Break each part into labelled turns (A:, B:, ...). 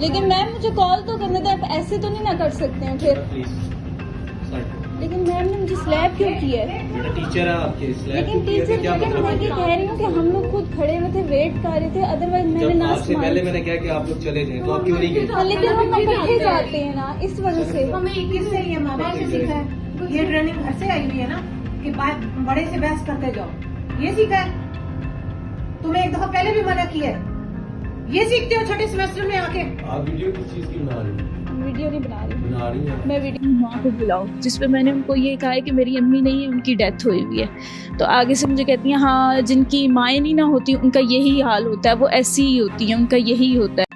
A: लेकिन मैम मुझे कॉल तो करने दो, आप ऐसे तो नहीं ना कर सकते हैं फिर। लेकिन मैम ने मुझे स्लैब क्यों किया है?
B: टीचर है आपके,
A: लेकिन टीचर क्या मतलब मैं ये कह रही हूँ कि हम लोग खुद खड़े हुए थे, वेट कर रहे थे, अदरवाइज मैंने ना
B: आपसे पहले मैंने कहा कि आप लोग चले जाएं, तो आप क्यों नहीं गए?
A: लेकिन हम इकट्ठे जाते हैं ना, इस वजह से
C: हमें किससे ये माँ बाप से सीखा है, ये ट्रेनिंग घर से आई हुई है ना कि बात बड़े से बहस करते जाओ, ये सीखा है। तुम्हें एक दफा पहले भी मना किया है, ये सीखते हो छोटे सेमेस्टर में आके।
B: आप वीडियो किस चीज की बना रही हैं?
A: वीडियो नहीं बना रही
B: है।
A: मैं वीडियो।
D: माँ को बुलाओ, जिस पे मैंने उनको ये कहा है कि मेरी अम्मी नहीं है, उनकी डेथ हुई हुई है। तो आगे से मुझे कहती हैं हाँ, जिनकी माएँ नहीं ना होती उनका यही हाल होता है, वो ऐसी ही होती हैं, उनका यही होता है।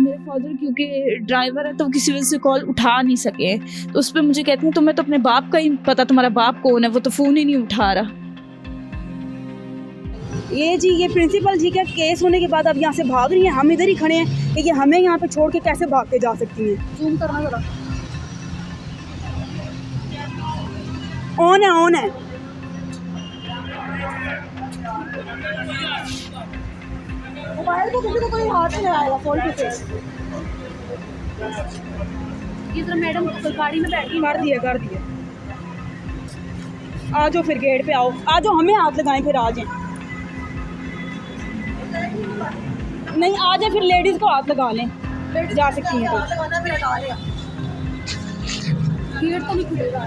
D: मेरे फादर क्योंकि ड्राइवर है तो किसी वजह से कॉल उठा नहीं सके, तो उस पर मुझे कहती हैं तुम्हें तो अपने बाप का ही पता, तुम्हारा बाप कौन है, वो तो फ़ोन ही नहीं उठा रहा।
E: ये जी ये प्रिंसिपल जी का केस होने के बाद अब यहाँ से भाग रही हैं, हम इधर ही खड़े हैं कि ये हमें यहाँ पे छोड़ के कैसे भाग के जा सकती हैं। जूम करना जरा, ऑन है ऑन है। मोबाइल को किसी को कोई हाथ नहीं लगाएगा फोन पे।
D: इधर मैडम गाड़ी में बैठी
E: कर दिए आ जाओ फिर गेट पे आओ, आ जाओ, हमें हाथ लगाएं फिर आ जाएं। नहीं आ जाए फिर लेडीज को हाथ लगा लें, जा सकती हैं
A: गेट तो नहीं खुलेगा,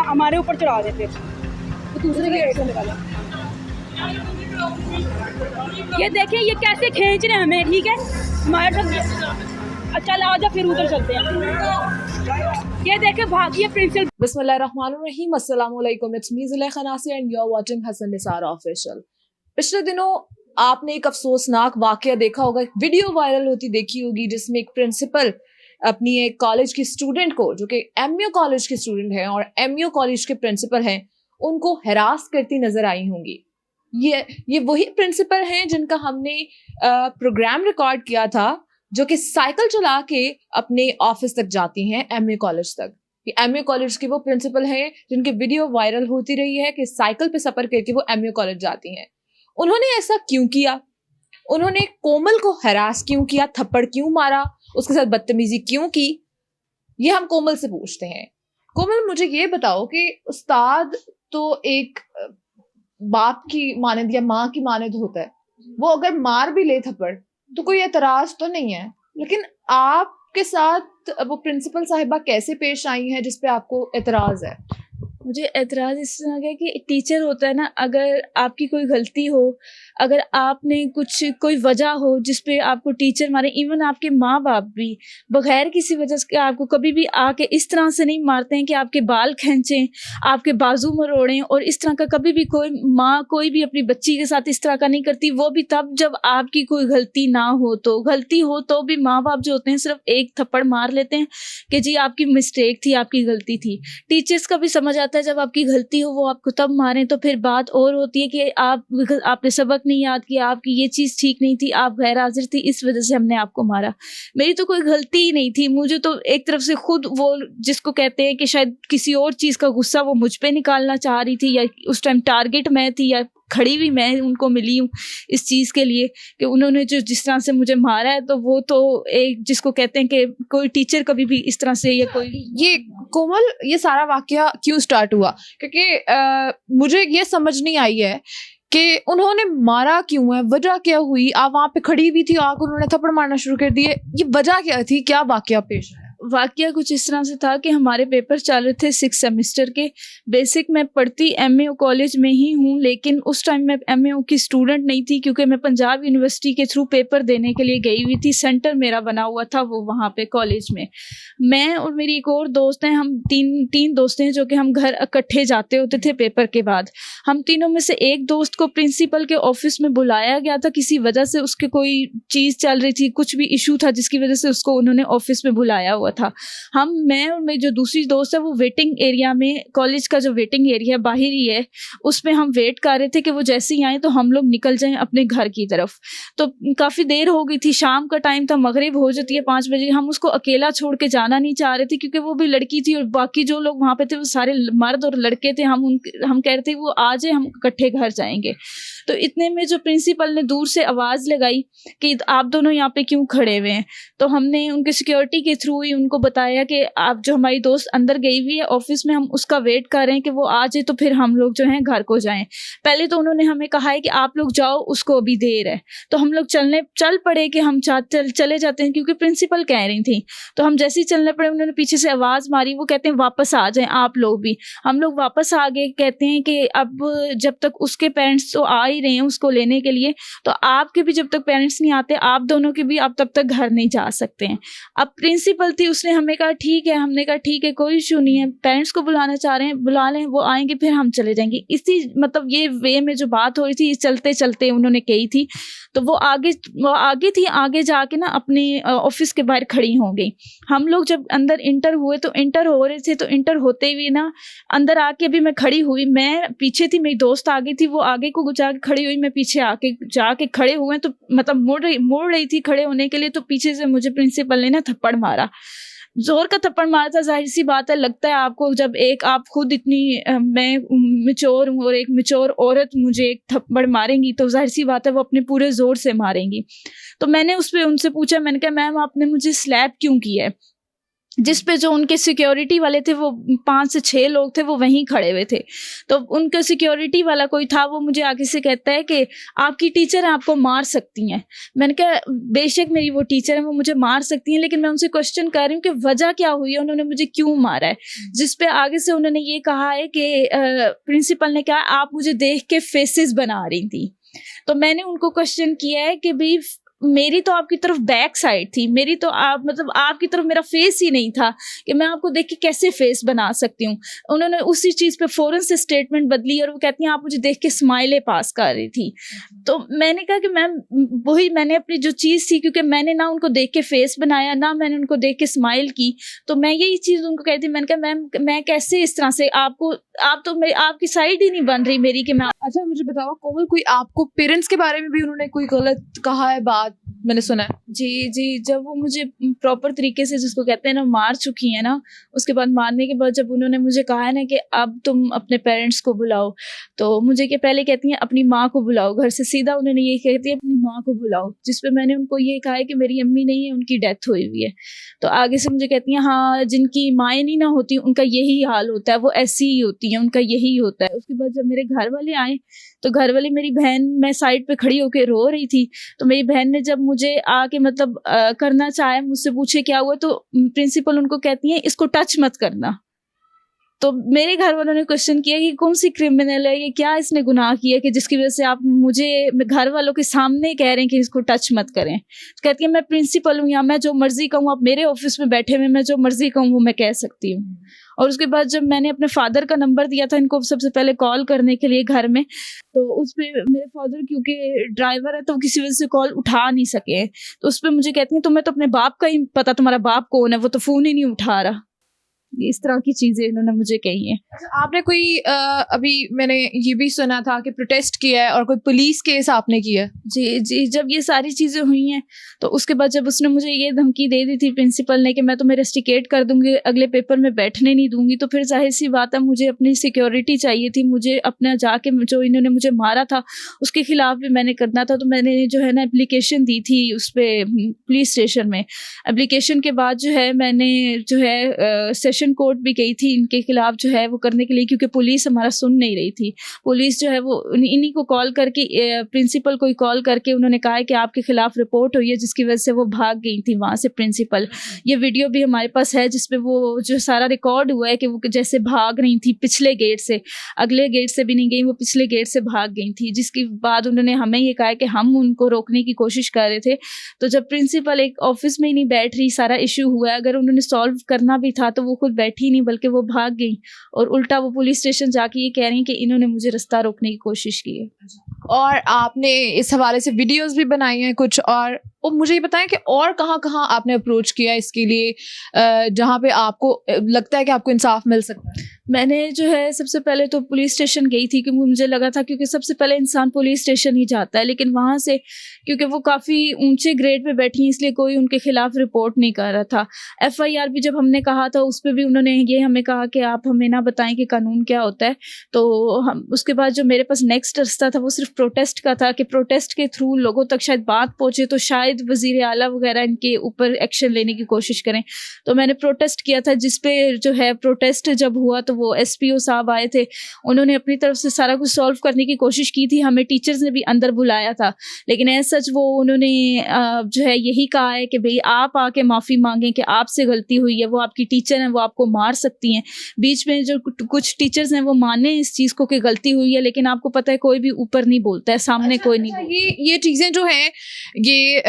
E: हमारे ऊपर चढ़ा दे फिर तो दूसरे गेट से लगा लें। ये देखिए ये कैसे खींच रहे हैं हमें, ठीक है हमारे साथ। चल आ जा फिर उधर चलते हैं। ये देखे भागिए प्रिंसिपल।
F: बिस्मिल्लाहिर्रहमानिर्रहीम, अस्सलाम वालेकुम, it's me Zulekha Nasir and you are watching Hasan Nisar official. पिछले दिनों आपने एक अफसोसनाक वाकया देखा होगा, वीडियो वायरल होती देखी होगी, जिसमें एक प्रिंसिपल अपनी एक कॉलेज की स्टूडेंट को, जो कि एमयू कॉलेज की स्टूडेंट है और एमयू कॉलेज के प्रिंसिपल हैं, उनको हैरास करती नजर आई होंगी। ये वही प्रिंसिपल हैं जिनका हमने प्रोग्राम रिकॉर्ड किया था, जो कि साइकिल चला के अपने ऑफिस तक जाती हैं, एमयू कॉलेज तक। एमयू कॉलेज की वो प्रिंसिपल हैं जिनकी वीडियो वायरल होती रही है कि साइकिल पे सफर करके वो एमयू कॉलेज जाती हैं। उन्होंने ऐसा क्यों किया? उन्होंने कोमल को हरास क्यों किया? थप्पड़ क्यों मारा? उसके साथ बदतमीजी क्यों की? ये हम कोमल से पूछते हैं। कोमल, मुझे ये बताओ कि उस्ताद तो एक बाप की मानद या माँ की मानद होता है, वो अगर मार भी ले थप्पड़ तो कोई एतराज तो नहीं है, लेकिन आपके साथ वो प्रिंसिपल साहिबा कैसे पेश आई हैं जिस पे आपको एतराज है?
D: मुझे एतराज़ इस तरह का है कि टीचर होता है ना, अगर आपकी कोई गलती हो, अगर आपने कोई वजह हो जिस पे आपको टीचर मारे, इवन आपके माँ बाप भी बगैर किसी वजह से आपको कभी भी आके इस तरह से नहीं मारते हैं कि आपके बाल खींचें, आपके बाजू मरोड़ें, और इस तरह का कभी भी कोई माँ कोई भी अपनी बच्ची के साथ इस तरह का नहीं करती। वो भी तब जब आपकी कोई गलती ना हो, तो गलती हो तो भी माँ बाप जो होते हैं सिर्फ एक थप्पड़ मार लेते हैं कि जी आपकी मिस्टेक थी, आपकी गलती थी। टीचर्स का भी समझ आता है जब आपकी गलती हो वो आपको तब मारें, तो फिर बात और होती है कि आपने सबक नहीं याद किया, आपकी ये चीज़ ठीक नहीं थी, आप गैर हाजिर थी, इस वजह से हमने आपको मारा। मेरी तो कोई गलती ही नहीं थी, मुझे तो एक तरफ से खुद वो जिसको कहते हैं कि शायद किसी और चीज़ का गुस्सा वो मुझ पे निकालना चाह रही थी, या उस टाइम टारगेट मैं थी, या खड़ी भी मैं उनको मिली हूँ इस चीज़ के लिए कि उन्होंने जो जिस तरह से मुझे मारा है, तो वो तो एक जिसको कहते हैं कि कोई टीचर कभी भी इस तरह से, या कोई
F: ये कोमल, ये सारा वाकया क्यों स्टार्ट हुआ? क्योंकि मुझे ये समझ नहीं आई है कि उन्होंने मारा क्यों है, वजह क्या हुई? आप वहाँ पे खड़ी हुई थी, आकर उन्होंने थप्पड़ मारना शुरू कर दिए, ये वजह क्या थी? क्या वाकया पेश है?
D: वाकया कुछ इस तरह से था कि हमारे पेपर चल रहे थे 6 सेमेस्टर के। बेसिक मैं पढ़ती एमयू कॉलेज में ही हूँ, लेकिन उस टाइम मैं एमयू की स्टूडेंट नहीं थी, क्योंकि मैं पंजाब यूनिवर्सिटी के थ्रू पेपर देने के लिए गई हुई थी। सेंटर मेरा बना हुआ था वो वहाँ पे कॉलेज में। मैं और मेरी एक और दोस्त हैं, हम तीन दोस्त हैं जो कि हम घर इकट्ठे जाते होते थे पेपर के बाद। हम तीनों में से एक दोस्त को प्रिंसिपल के ऑफिस में बुलाया गया था, किसी वजह से उसके कोई चीज़ चल रही थी, कुछ भी इशू था जिसकी वजह से उसको उन्होंने ऑफिस में बुलाया हुआ था। मैं और मेरी जो दूसरी दोस्त है वो वेटिंग एरिया में, कॉलेज का जो वेटिंग एरिया बाहर ही है, उसमें हम वेट कर रहे थे कि वो जैसे ही आए तो हम लोग निकल जाएं अपने घर की तरफ। तो काफ़ी देर हो गई थी, शाम का टाइम था, मगरिब हो जाती है 5 बजे। हम उसको अकेला छोड़ के जाना नहीं चाह रहे थे क्योंकि वो भी लड़की थी और बाकी जो लोग वहाँ पे थे वो सारे मर्द और लड़के थे। हम कह रहे थे वो आ जाए, हम इकट्ठे घर जाएंगे। तो इतने में जो प्रिंसिपल ने दूर से आवाज़ लगाई कि आप दोनों यहाँ पे क्यों खड़े हुए हैं। तो हमने उनके सिक्योरिटी के थ्रू ही उनको बताया कि आप जो हमारी दोस्त अंदर गई हुई है ऑफिस में, हम उसका वेट कर रहे हैं कि वो आ जाए तो फिर हम लोग जो हैं घर को जाएं। पहले तो उन्होंने हमें कहा है कि आप लोग जाओ, उसको अभी देर है। तो हम लोग चल पड़े कि हम चले जाते हैं क्योंकि प्रिंसिपल कह रही थी। तो हम जैसे ही चलने पड़े, उन्होंने पीछे से आवाज़ मारी, वो कहते हैं वापस आ जाएं आप लोग भी। हम लोग वापस आ गए, कहते हैं कि अब जब तक उसके पेरेंट्स तो आ ही रहे हैं उसको लेने के लिए, तो आपके भी जब तक पेरेंट्स नहीं आते, आप दोनों के भी आप तब तक घर नहीं जा सकते हैं। अब प्रिंसिपल थी, उसने हमें कहा ठीक है, हमने कहा ठीक है कोई इशू नहीं है, पेरेंट्स को बुलाना चाह रहे हैं बुला लें, वो आएंगे फिर हम चले जाएंगे। इसी मतलब ये वे में जो बात हो रही थी चलते चलते उन्होंने कही थी। तो वो आगे थी, आगे जाके ना अपने ऑफिस के बाहर खड़ी हो गई। हम लोग जब अंदर इंटर हुए तो इंटर हो रहे थे, तो इंटर होते हुए ना अंदर आके अभी मैं खड़ी हुई, मैं पीछे थी, मेरी दोस्त आगे थी, वो आगे को जाके खड़ी हुई, मैं पीछे आके जाके खड़े हुए। तो मतलब मुड़ रही थी खड़े होने के लिए, तो पीछे से मुझे प्रिंसिपल ने ना थप्पड़ मारा, जोर का थप्पड़ मारा था। जाहिर सी बात है, लगता है आपको जब एक आप खुद इतनी मैं मैच्योर हूँ और एक मैच्योर औरत मुझे एक थप्पड़ मारेंगी तो जाहिर सी बात है वो अपने पूरे जोर से मारेंगी। तो मैंने उनसे पूछा, मैंने कहा मैम आपने मुझे स्लैप क्यों किया है? जिस पे जो उनके सिक्योरिटी वाले थे, वो 5 से 6 लोग थे, वो वहीं खड़े हुए थे। तो उनका सिक्योरिटी वाला कोई था, वो मुझे आगे से कहता है कि आपकी टीचर है, आपको मार सकती हैं। मैंने कहा बेशक मेरी वो टीचर है, वो मुझे मार सकती हैं, लेकिन मैं उनसे क्वेश्चन कर रही हूँ कि वजह क्या हुई है, उन्होंने मुझे क्यों मारा है। जिस पे आगे से उन्होंने ये कहा है कि प्रिंसिपल ने कहा आप मुझे देख के फेसेस बना रही थी। तो मैंने उनको क्वेश्चन किया है कि भाई मेरी तो आपकी तरफ बैक साइड थी, मेरी तो आप मतलब आपकी तरफ मेरा फेस ही नहीं था कि मैं आपको देख के कैसे फेस बना सकती हूँ। उन्होंने उसी चीज़ पे फ़ौरन से स्टेटमेंट बदली और वो कहती हैं आप मुझे देख के स्माइलें पास कर रही थी। तो मैंने कहा कि मैम वही मैंने अपनी जो चीज़ थी, क्योंकि मैंने ना उनको देख के फेस बनाया ना मैंने उनको देख के स्माइल की, तो मैं यही चीज़ उनको कहती, मैंने कहा मैम मैं कैसे इस तरह से आपको, आप तो आपकी साइड ही नहीं बन रही मेरी कि मैं।
F: अच्छा मुझे बताओ कोमल, कोई आपको पेरेंट्स के बारे में भी उन्होंने कोई गलत कहा है बात? मैंने सुना है।
D: जी, जब वो मुझे प्रॉपर तरीके से जिसको कहते हैं ना मार चुकी है ना, उसके बाद मारने के बाद जब उन्होंने मुझे कहा है ना कि अब तुम अपने पेरेंट्स को बुलाओ, तो मुझे क्या पहले कहती हैं अपनी माँ को बुलाओ, घर से सीधा उन्होंने ये कहती है अपनी माँ को बुलाओ, जिस पे मैंने उनको ये कहा है कि मेरी अम्मी नहीं है, उनकी डेथ हुई हुई है। तो आगे से मुझे कहती हैं हाँ जिनकी माएँ नहीं ना होती उनका यही हाल होता है, वो ऐसी ही होती हैं, उनका यही होता है। उसके बाद जब मेरे घर वाले आए तो घर वाले, मेरी बहन, मैं साइड पे खड़ी होकर रो रही थी, तो मेरी बहन ने जब मुझे आके मतलब करना चाहे, मुझसे पूछे क्या हुआ, तो प्रिंसिपल उनको कहती हैं इसको टच मत करना। तो मेरे घर वालों ने क्वेश्चन किया कि कौन सी क्रिमिनल है ये, क्या इसने गुनाह किया कि जिसकी वजह से आप मुझे घर वालों के सामने कह रहे हैं कि इसको टच मत करें। तो कहती है मैं प्रिंसिपल हूँ, या मैं जो मर्जी कहूँ, आप मेरे ऑफिस में बैठे हुए मैं जो मर्जी कहूँ वो मैं कह सकती हूँ। और उसके बाद जब मैंने अपने फादर का नंबर दिया था इनको सबसे पहले कॉल करने के लिए घर में, तो उस पर मेरे फादर क्योंकि ड्राइवर है तो वो किसी वजह से कॉल उठा नहीं सके, तो उस पर मुझे कहती हैं तुम्हें तो अपने बाप का ही पता, तुम्हारा बाप कौन है, वो तो फ़ोन ही नहीं उठा रहा। इस तरह की चीज़ें इन्होंने मुझे कही हैं।
F: अच्छा, आपने कोई अभी मैंने ये भी सुना था कि प्रोटेस्ट किया है और कोई पुलिस केस आपने किया है?
D: जी, जब ये सारी चीज़ें हुई हैं तो उसके बाद जब उसने मुझे ये धमकी दे दी थी प्रिंसिपल ने कि मैं तुम्हें रेस्टिकेट कर दूंगी, अगले पेपर में बैठने नहीं दूंगी, तो फिर जाहिर सी बात है मुझे अपनी सिक्योरिटी चाहिए थी, मुझे अपना जाके जो इन्होंने मुझे मारा था उसके खिलाफ भी मैंने करना था। तो मैंने जो है ना एप्लीकेशन दी थी उस पर पुलिस स्टेशन में। एप्लीकेशन के बाद जो है मैंने जो है सेशन कोर्ट भी गई थी इनके खिलाफ जो है वो करने के लिए, क्योंकि पुलिस हमारा सुन नहीं रही थी। पुलिस जो है वो इन्हीं को कॉल करके, प्रिंसिपल को कॉल करके उन्होंने कहा है कि आपके खिलाफ रिपोर्ट हुई है, जिसकी वजह से वो भाग गई थी वहाँ से प्रिंसिपल। ये वीडियो भी हमारे पास है जिसपे वो जो सारा रिकॉर्ड हुआ है कि वो जैसे भाग रही थी पिछले गेट से, अगले गेट से भी नहीं गई, वो पिछले गेट से भाग गई थी। जिसके बाद उन्होंने हमें ये कहा कि हम उनको रोकने की कोशिश कर रहे थे। तो जब प्रिंसिपल एक ऑफिस में ही नहीं बैठ रही, सारा इशू हुआ है, अगर उन्होंने सॉल्व करना भी था तो वो खुद बैठी नहीं बल्कि वो भाग गई, और उल्टा वो पुलिस स्टेशन जाके ये कह रही हैं कि इन्होंने मुझे रास्ता रोकने की कोशिश की है।
F: और आपने इस हवाले से वीडियोस भी बनाई हैं कुछ, और और मुझे ये बताएं कि और कहाँ आपने अप्रोच किया इसके लिए, जहाँ पे आपको लगता है कि आपको इंसाफ मिल सकता है?
D: मैंने जो है सबसे पहले तो पुलिस स्टेशन गई थी, क्योंकि मुझे लगा था क्योंकि सबसे पहले इंसान पुलिस स्टेशन ही जाता है, लेकिन वहाँ से क्योंकि वो काफ़ी ऊंचे ग्रेड पे बैठी हैं इसलिए कोई उनके खिलाफ रिपोर्ट नहीं कर रहा था। FIR भी जब हमने कहा था उस पर भी उन्होंने ये हमें कहा कि आप हमें ना बताएं कि कानून क्या होता है। तो हम उसके बाद जो मेरे पास नेक्स्ट रास्ता था वो सिर्फ प्रोटेस्ट का था कि प्रोटेस्ट के थ्रू लोगों तक शायद बात पहुँचे तो शायद वज़ीर आला वगैरह इनके ऊपर एक्शन लेने की कोशिश करें। तो मैंने प्रोटेस्ट किया था, जिसपे जो है प्रोटेस्ट जब हुआ तो वो SPO साहब आए थे, उन्होंने अपनी तरफ से सारा कुछ सॉल्व करने की कोशिश की थी। हमें टीचर्स ने भी अंदर बुलाया था, लेकिन ऐसा सच वो उन्होंने जो है यही कहा है कि भाई आप आके माफ़ी मांगें कि आपसे गलती हुई है, वो आपकी टीचर हैं, वो आपको मार सकती हैं। बीच में जो कुछ टीचर्स हैं वो माने इस चीज़ को कि गलती हुई है, लेकिन आपको पता है कोई भी ऊपर नहीं बोलता है, सामने कोई नहीं बोलता।
F: ये चीज़ें जो हैं ये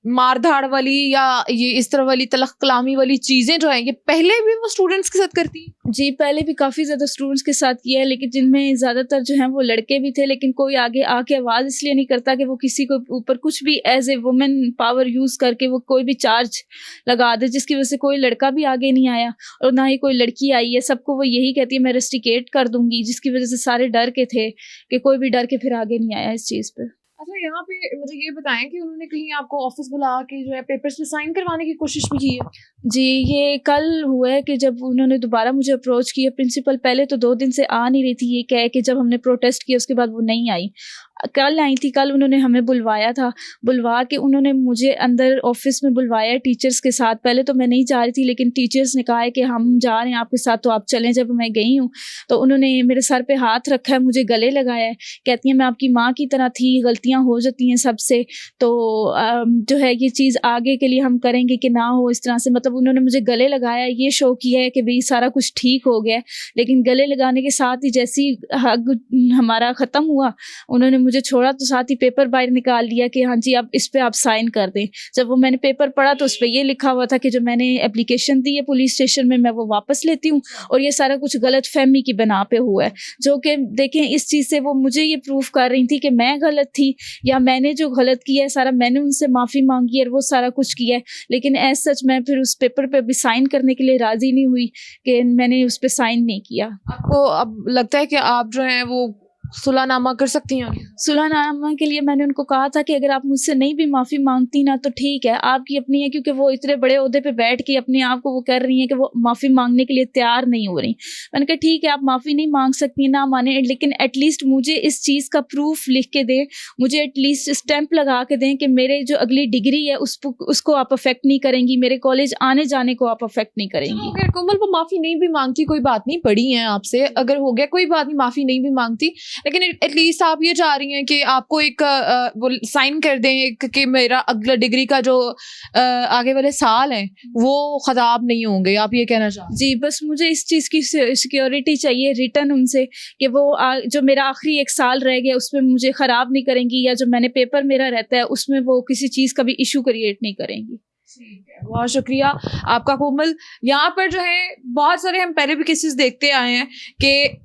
F: मारधाड़ वाली या ये इस तरह वाली तलख कलामी वाली चीज़ें जो हैं ये पहले भी वो स्टूडेंट्स के साथ करती हैं?
D: जी, पहले भी काफ़ी ज़्यादा स्टूडेंट्स के साथ किया है, लेकिन जिनमें ज़्यादातर जो हैं वो लड़के भी थे, लेकिन कोई आगे आके आवाज़ इसलिए नहीं करता कि वो किसी को ऊपर कुछ भी as a women power use करके वो कोई भी चार्ज लगा दे, जिसकी वजह से कोई लड़का भी आगे नहीं आया और ना ही कोई लड़की आई है। सबको वो यही कहती है मैं रेस्टिकेट कर दूंगी, जिसकी वजह से सारे डर के थे कि कोई भी डर के फिर आगे नहीं आया इस चीज़ पर।
F: अच्छा, यहाँ पे मुझे ये बताएं कि उन्होंने कहीं आपको ऑफिस बुला के जो है पेपर्स पे साइन करवाने की कोशिश भी की है?
D: जी, ये कल हुआ है कि जब उन्होंने दोबारा मुझे अप्रोच किया। प्रिंसिपल पहले तो 2 दिन से आ नहीं रही थी, ये कह के जब हमने प्रोटेस्ट किया उसके बाद वो नहीं आई। कल आई थी, कल उन्होंने हमें बुलवाया था, बुलवा के उन्होंने मुझे अंदर ऑफिस में बुलवाया टीचर्स के साथ। पहले तो मैं नहीं जा रही थी, लेकिन टीचर्स ने कहा है कि हम जा रहे हैं आपके साथ तो आप चलें। जब मैं गई हूँ तो उन्होंने मेरे सर पे हाथ रखा है, मुझे गले लगाया है, कहती हैं मैं आपकी माँ की तरह थी, गलतियाँ हो जाती हैं सबसे, तो जो है ये चीज़ आगे के लिए हम करेंगे कि ना हो इस तरह से। मतलब उन्होंने मुझे गले लगाया, ये शो किया है कि भाई सारा कुछ ठीक हो गया, लेकिन गले लगाने के साथ ही जैसी हग हमारा ख़त्म हुआ उन्होंने मुझे छोड़ा तो साथ ही पेपर बाहर निकाल लिया कि हाँ जी आप इस पे आप साइन कर दें। जब वो मैंने पेपर पढ़ा तो उस पर ये लिखा हुआ था कि जो मैंने एप्लीकेशन दी है पुलिस स्टेशन में मैं वो वापस लेती हूँ, और ये सारा कुछ गलत फहमी की बना पे हुआ है। जो कि देखें इस चीज़ से वो मुझे ये प्रूफ कर रही थी कि मैं गलत थी या मैंने जो गलत किया है सारा मैंने उनसे माफ़ी मांगी है और वो सारा कुछ किया है, लेकिन ऐसा सच मैं फिर उस पेपर पे भी साइन करने के लिए राज़ी नहीं हुई कि मैंने उस पर साइन नहीं किया।
F: आपको अब लगता है कि आप जो हैं वो सुलहनामा कर सकती हैं?
D: सुलहनामा के लिए मैंने उनको कहा था कि अगर आप मुझसे नहीं भी माफ़ी मांगती ना तो ठीक है, आपकी अपनी है, क्योंकि वो इतने बड़े ओहदे पे बैठ के अपने आप को वो कर रही हैं कि वो माफ़ी मांगने के लिए तैयार नहीं हो रही। मैंने कहा ठीक है आप माफ़ी नहीं मांग सकती ना माने, लेकिन एटलीस्ट मुझे इस चीज़ का प्रूफ लिख के दें, मुझे एटलीस्ट स्टैंप लगा के दें कि मेरे जो अगली डिग्री है उसको आप अफेक्ट नहीं करेंगी, मेरे कॉलेज आने जाने को आप अफेक्ट नहीं करेंगी।
F: अगर कोमल वो माफ़ी नहीं भी मांगती कोई बात नहीं, पढ़ी हैं आपसे, अगर हो गया कोई बात नहीं, माफ़ी नहीं भी मांगती, लेकिन एटलीस्ट आप ये चाह रही हैं कि आपको एक वो साइन कर दें कि मेरा अगला डिग्री का जो आगे वाले साल हैं वो खराब नहीं होंगे, आप ये कहना चाहते हैं?
D: जी, बस मुझे इस चीज़ की सिक्योरिटी चाहिए रिटर्न उनसे कि वो जो मेरा आखिरी 1 साल रह गया उसमें मुझे ख़राब नहीं करेंगी, या जो मैंने पेपर मेरा रहता है उसमें वो किसी चीज़ का भी इशू क्रिएट नहीं करेंगी।
F: ठीक है, बहुत शुक्रिया आपका कोमल। यहाँ पर जो है बहुत सारे हम पहले भी केसेस देखते आए हैं कि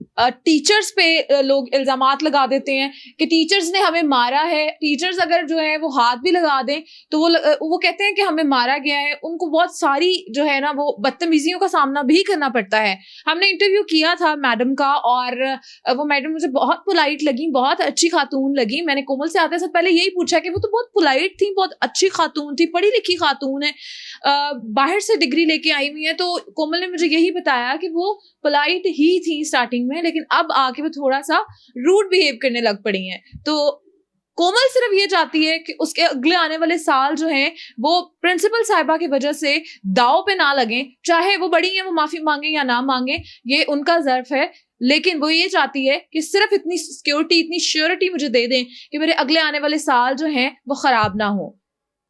F: टीचर्स पे लोग इल्ज़ामात लगा देते हैं कि टीचर्स ने हमें मारा है। टीचर्स अगर जो है वो हाथ भी लगा दें तो वो कहते हैं कि हमें मारा गया है, उनको बहुत सारी जो है ना वो बदतमीजियों का सामना भी करना पड़ता है। हमने इंटरव्यू किया था मैडम का और वो मैडम मुझे बहुत पोलाइट लगी, बहुत अच्छी खातून लगी। मैंने कोमल से आते से पहले यही पूछा कि वो तो बहुत पोलाइट थी, बहुत अच्छी खातून थी, पढ़ी लिखी खातून है, बाहर से डिग्री लेके आई हुई है। तो कोमल ने मुझे यही बताया कि वो पोलाइट ही थी स्टार्टिंग में, लेकिन अब आके वो थोड़ा सा रूड बिहेव करने लग पड़ी हैं। तो कोमल सिर्फ ये चाहती है कि उसके अगले आने वाले साल जो हैं वो प्रिंसिपल साहिबा की वजह से दाव पे ना लगें, चाहे वो बड़ी हैं वो माफी मांगे या ना मांगे, ये उनका ज़र्फ है, लेकिन वो ये चाहती है कि सिर्फ इतनी सिक्योरिटी, इतनी श्योरिटी मुझे दे दें कि मेरे अगले आने वाले साल जो हैं वो खराब ना हो।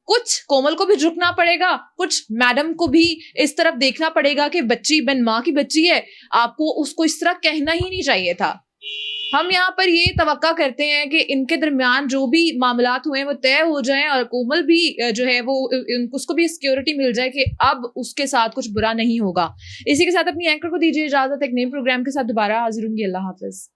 F: कुछ कोमल को भी झुकना पड़ेगा, कुछ मैडम को भी इस तरफ देखना पड़ेगा कि बच्ची बिन माँ की बच्ची है, आपको उसको इस तरह कहना ही नहीं चाहिए था। हम यहाँ पर ये तवक्का करते हैं कि इनके दरमियान जो भी मामलात हुए हैं वो तय हो जाएं और कोमल भी जो है वो उसको भी सिक्योरिटी मिल जाए कि अब उसके साथ कुछ बुरा नहीं होगा। इसी के साथ अपनी एंकर को दीजिए इजाजत, एक नए प्रोग्राम के साथ दोबारा हाजिर होंगी। अल्लाह हाफिज।